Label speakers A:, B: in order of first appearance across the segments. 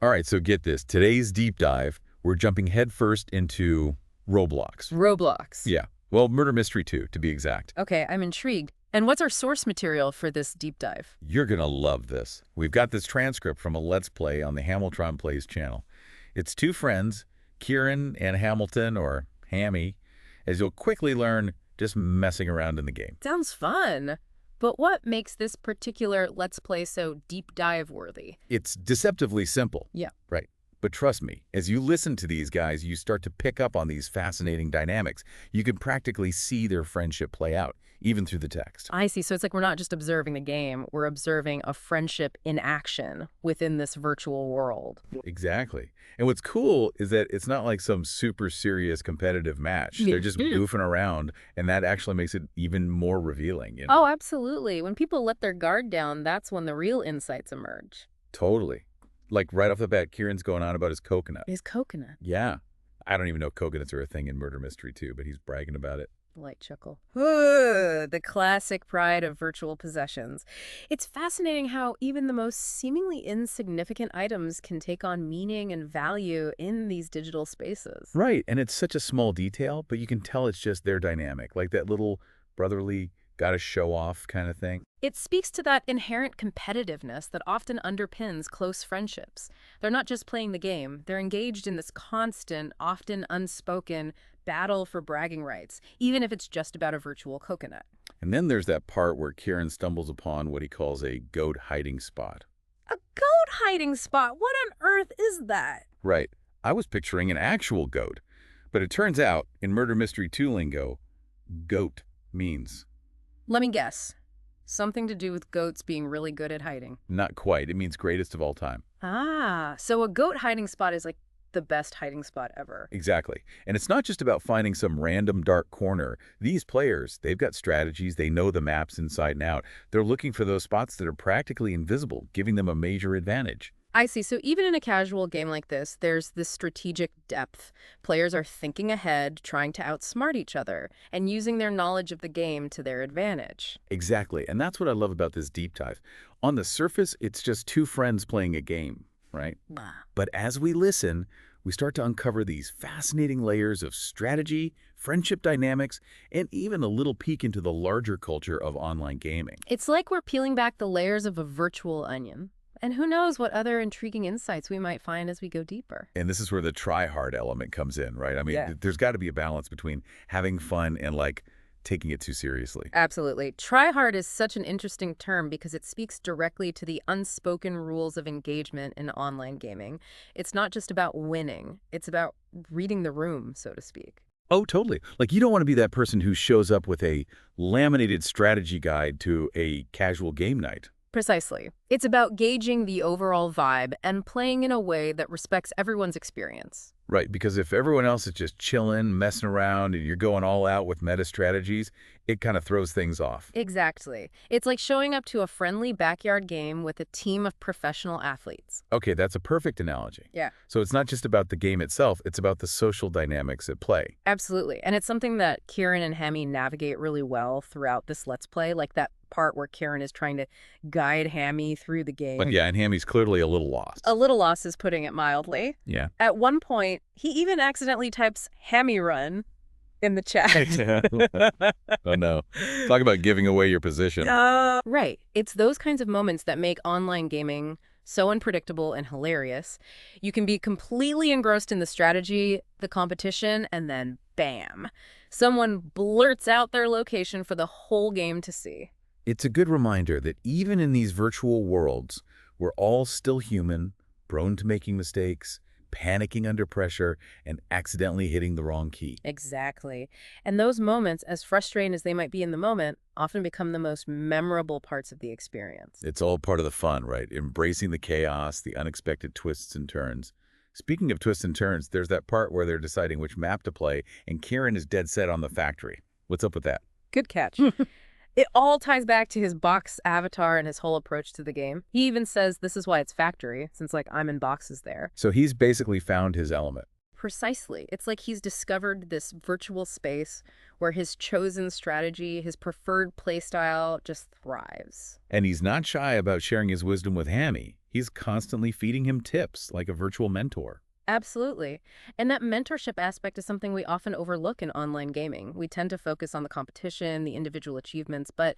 A: All right, so get this. Today's deep dive, we're jumping headfirst into Roblox.
B: Roblox.
A: Yeah. Well, Murder Mystery 2, to be exact.
B: Okay, I'm intrigued. And what's our source material for this deep dive?
A: You're going to love this. We've got this transcript from a Let's Play on the Hamiltronplayz channel. It's two friends, Kieran and Hamilton, or Hammy, as you'll quickly learn, just messing around in the game.
B: Sounds fun. But what makes this particular Let's Play so deep dive worthy?
A: It's deceptively simple.
B: Yeah.
A: Right. But trust me, as you listen to these guys, you start to pick up on these fascinating dynamics. You can practically see their friendship play out, even through the text.
B: I see. So it's like we're not just observing the game, we're observing a friendship in action within this virtual world.
A: Exactly. And what's cool is that it's not like some super serious competitive match. They're just goofing around, and that actually makes it even more revealing.
B: Oh, absolutely. When people let their guard down, that's when the real insights emerge.
A: Totally. Like right off the bat, Kieran's going on about his coconut.
B: His coconut.
A: Yeah. I don't even know if coconuts are a thing in Murder Mystery 2, but he's bragging about it.
B: Light chuckle. The classic pride of virtual possessions. It's fascinating how even the most seemingly insignificant items can take on meaning and value in these digital spaces.
A: Right, and it's such a small detail, but you can tell it's just their dynamic, like that little brotherly, gotta show off kind of thing.
B: It speaks to that inherent competitiveness that often underpins close friendships. They're not just playing the game, they're engaged in this constant, often unspoken battle for bragging rights, even if it's just about a virtual coconut.
A: And then there's that part where Kieran stumbles upon what he calls a goat hiding spot.
B: A goat hiding spot? What on earth is that?
A: Right. I was picturing an actual goat. But it turns out, in Murder Mystery 2 lingo, goat means.
B: Let me guess. Something to do with goats being really good at hiding.
A: Not quite. It means greatest of all time.
B: Ah, so a goat hiding spot is like the best hiding spot ever.
A: Exactly. And it's not just about finding some random dark corner. These players, they've got strategies. They know the maps inside and out. They're looking for those spots that are practically invisible, giving them a major advantage.
B: I see. So even in a casual game like this, there's this strategic depth. Players are thinking ahead, trying to outsmart each other, and using their knowledge of the game to their advantage.
A: Exactly. And that's what I love about this deep dive. On the surface, it's just two friends playing a game, right?
B: Wow.
A: But as we listen, we start to uncover these fascinating layers of strategy, friendship dynamics, and even a little peek into the larger culture of online gaming.
B: It's like we're peeling back the layers of a virtual onion. And who knows what other intriguing insights we might find as we go deeper.
A: And this is where the try-hard element comes in, right? I mean,
B: Yeah.
A: There's got to be a balance between having fun and, like, taking it too seriously.
B: Absolutely. Try hard is such an interesting term because it speaks directly to the unspoken rules of engagement in online gaming. It's not just about winning. It's about reading the room, so to speak.
A: Oh, totally. Like, you don't want to be that person who shows up with a laminated strategy guide to a casual game night.
B: Precisely. It's about gauging the overall vibe and playing in a way that respects everyone's experience.
A: Right, because if everyone else is just chilling, messing around, and you're going all out with meta strategies, it kind of throws things off.
B: Exactly. It's like showing up to a friendly backyard game with a team of professional athletes.
A: Okay, that's a perfect analogy.
B: Yeah.
A: So it's not just about the game itself, it's about the social dynamics at play.
B: Absolutely. And it's something that Kieran and Hemi navigate really well throughout this Let's Play, like that part where Kieran is trying to guide Hammy through the game.
A: But yeah, and Hammy's clearly a little lost.
B: A little lost is putting it mildly.
A: Yeah.
B: At one point, he even accidentally types Hammy run in the chat.
A: Oh no. Talk about giving away your position.
B: Right. It's those kinds of moments that make online gaming so unpredictable and hilarious. You can be completely engrossed in the strategy, the competition, and then bam, someone blurts out their location for the whole game to see.
A: It's a good reminder that even in these virtual worlds, we're all still human, prone to making mistakes, panicking under pressure, and accidentally hitting the wrong key.
B: Exactly. And those moments, as frustrating as they might be in the moment, often become the most memorable parts of the experience.
A: It's all part of the fun, right? Embracing the chaos, the unexpected twists and turns. Speaking of twists and turns, there's that part where they're deciding which map to play, and Kieran is dead set on the factory. What's up with that?
B: Good catch. It all ties back to his box avatar and his whole approach to the game. He even says this is why it's factory, since, like, I'm in boxes there.
A: So he's basically found his element.
B: Precisely. It's like he's discovered this virtual space where his chosen strategy, his preferred playstyle just thrives.
A: And he's not shy about sharing his wisdom with Hammy. He's constantly feeding him tips like a virtual mentor.
B: Absolutely. And that mentorship aspect is something we often overlook in online gaming. We tend to focus on the competition, the individual achievements, but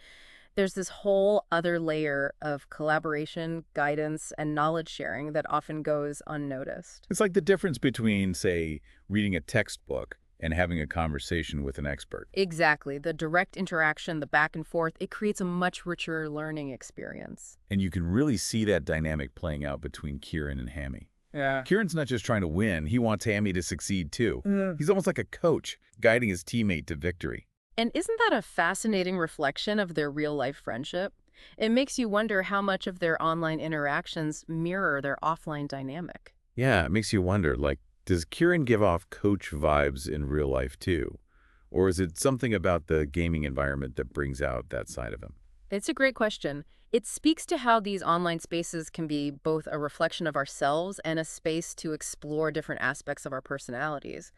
B: there's this whole other layer of collaboration, guidance, and knowledge sharing that often goes unnoticed.
A: It's like the difference between, say, reading a textbook and having a conversation with an expert.
B: Exactly. The direct interaction, the back and forth, it creates a much richer learning experience.
A: And you can really see that dynamic playing out between Kieran and Hammy.
B: Yeah.
A: Kieran's not just trying to win, he wants Hammy to succeed too. He's almost like a coach, guiding his teammate to victory.
B: And isn't that a fascinating reflection of their real-life friendship? It makes you wonder how much of their online interactions mirror their offline dynamic.
A: Yeah, it makes you wonder, like, does Kieran give off coach vibes in real life too? Or is it something about the gaming environment that brings out that side of him?
B: It's a great question. It speaks to how these online spaces can be both a reflection of ourselves and a space to explore different aspects of our personalities.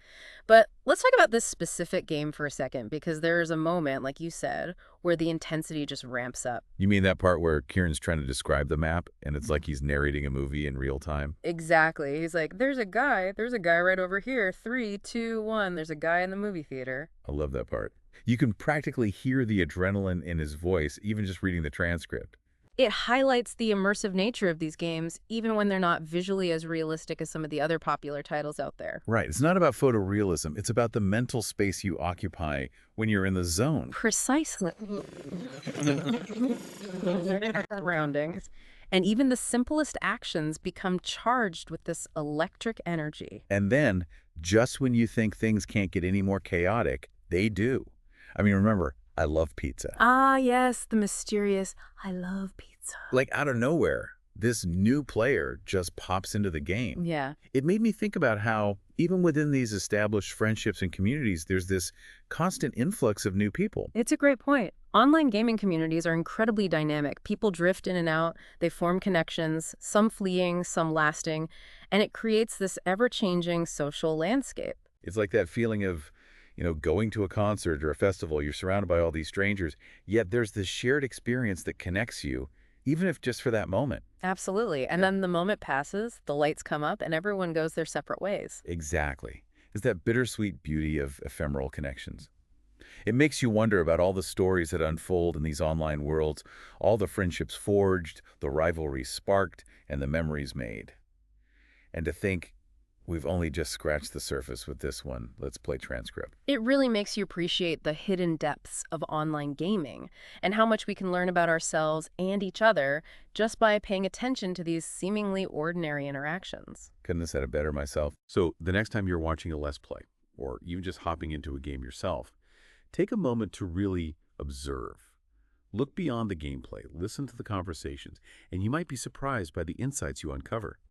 B: But let's talk about this specific game for a second, because there is a moment, like you said, where the intensity just ramps up.
A: You mean that part where Kieran's trying to describe the map and it's like he's narrating a movie in real time?
B: Exactly. He's like, there's a guy right over here. 3, 2, 1. There's a guy in the movie theater.
A: I love that part. You can practically hear the adrenaline in his voice, even just reading the transcript.
B: It highlights the immersive nature of these games, even when they're not visually as realistic as some of the other popular titles out there.
A: Right. It's not about photorealism. It's about the mental space you occupy when you're in the zone.
B: Precisely. Surroundings. And even the simplest actions become charged with this electric energy.
A: And then, just when you think things can't get any more chaotic, they do. I mean, remember, I love pizza.
B: Ah, yes, the mysterious, I love pizza.
A: Like out of nowhere, this new player just pops into the game.
B: Yeah.
A: It made me think about how, even within these established friendships and communities, there's this constant influx of new people.
B: It's a great point. Online gaming communities are incredibly dynamic. People drift in and out, they form connections, some fleeing, some lasting, and it creates this ever-changing social landscape.
A: It's like that feeling of, going to a concert or a festival. You're surrounded by all these strangers, yet there's this shared experience that connects you, even if just for that moment.
B: Absolutely. And then the moment passes, the lights come up, and everyone goes their separate ways.
A: Exactly. It's that bittersweet beauty of ephemeral connections. It makes you wonder about all the stories that unfold in these online worlds, all the friendships forged, the rivalries sparked, and the memories made. And to think, we've only just scratched the surface with this one. Let's play transcript.
B: It really makes you appreciate the hidden depths of online gaming and how much we can learn about ourselves and each other just by paying attention to these seemingly ordinary interactions.
A: Couldn't have said it better myself. So the next time you're watching a Let's Play, or even just hopping into a game yourself, take a moment to really observe. Look beyond the gameplay, listen to the conversations, and you might be surprised by the insights you uncover.